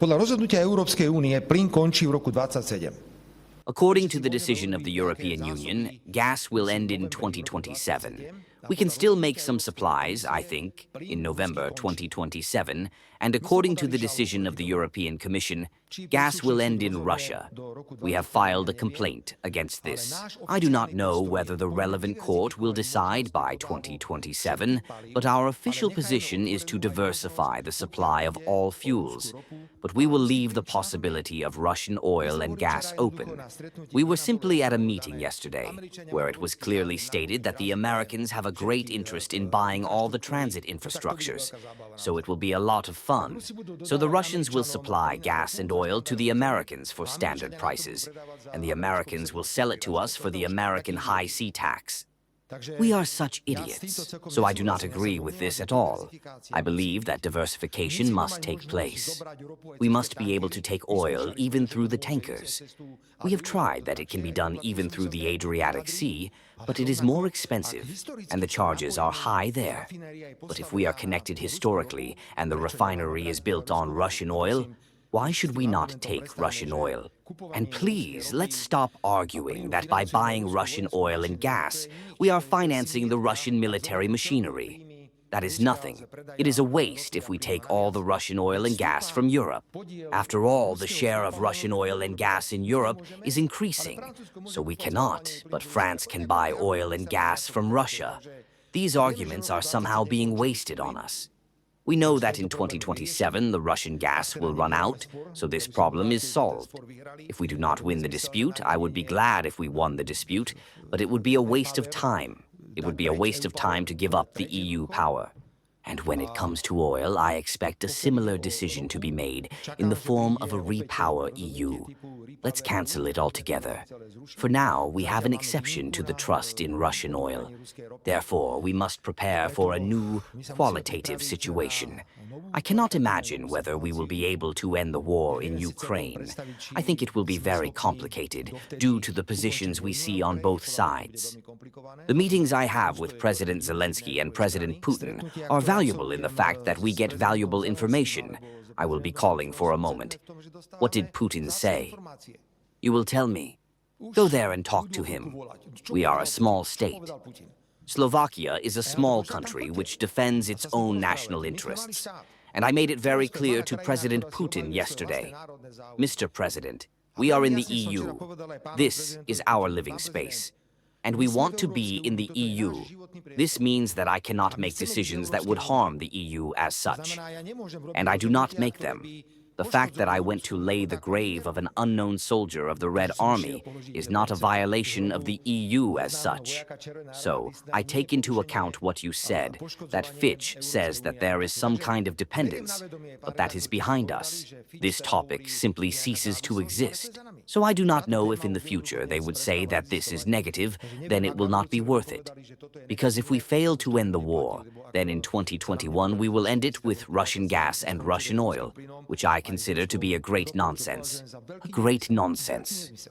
Podľa rozhodnutia Európskej únie plyn končí v roku 2027. According to the decision of the European Union, gas will end in 2027. We can still make some supplies, I think, in November 2027, and according to the decision of the European Commission, gas will end in Russia. We have filed a complaint against this. I do not know whether the relevant court will decide by 2027, but our official position is to diversify the supply of all fuels. But we will leave the possibility of Russian oil and gas open. We were simply at a meeting yesterday, where it was clearly stated that the Americans have a great interest in buying all the transit infrastructures, so it will be a lot of fun. So the Russians will supply gas and oil to the Americans for standard prices, and the Americans will sell it to us for the American high sea tax. We are such idiots, so I do not agree with this at all. I believe that diversification must take place. We must be able to take oil even through the tankers. We have tried that it can be done even through the Adriatic Sea, but it is more expensive, and the charges are high there. But if we are connected historically, and the refinery is built on Russian oil, why should we not take Russian oil? And please, let's stop arguing that by buying Russian oil and gas, we are financing the Russian military machinery. That is nothing. It is a waste if we take all the Russian oil and gas from Europe. After all, the share of Russian oil and gas in Europe is increasing, so we cannot, but France can buy oil and gas from Russia. These arguments are somehow being wasted on us. We know that in 2027 the Russian gas will run out, so this problem is solved. If we do not win the dispute, I would be glad if we won the dispute, but it would be a waste of time. It would be a waste of time to give up the EU power. And when it comes to oil, I expect a similar decision to be made in the form of a repower EU. Let's cancel it altogether. For now, we have an exception to the trust in Russian oil. Therefore, we must prepare for a new, qualitative situation. I cannot imagine whether we will be able to end the war in Ukraine. I think it will be very complicated due to the positions we see on both sides. The meetings I have with President Zelensky and President Putin are valuable in the fact that we get valuable information. I will be calling for a moment. What did Putin say? You will tell me. Go there and talk to him. We are a small state. Slovakia is a small country which defends its own national interests. And I made it very clear to President Putin yesterday. Mr. President, we are in the EU. This is our living space. And we want to be in the EU. This means that I cannot make decisions that would harm the EU as such. And I do not make them. The fact that I went to lay the grave of an unknown soldier of the Red Army is not a violation of the EU as such. So, I take into account what you said, that Fitch says that there is some kind of dependence, but that is behind us. This topic simply ceases to exist. So I do not know if in the future they would say that this is negative, then it will not be worth it. Because if we fail to end the war, then in 2021 we will end it with Russian gas and Russian oil, which I consider to be a great nonsense. A great nonsense.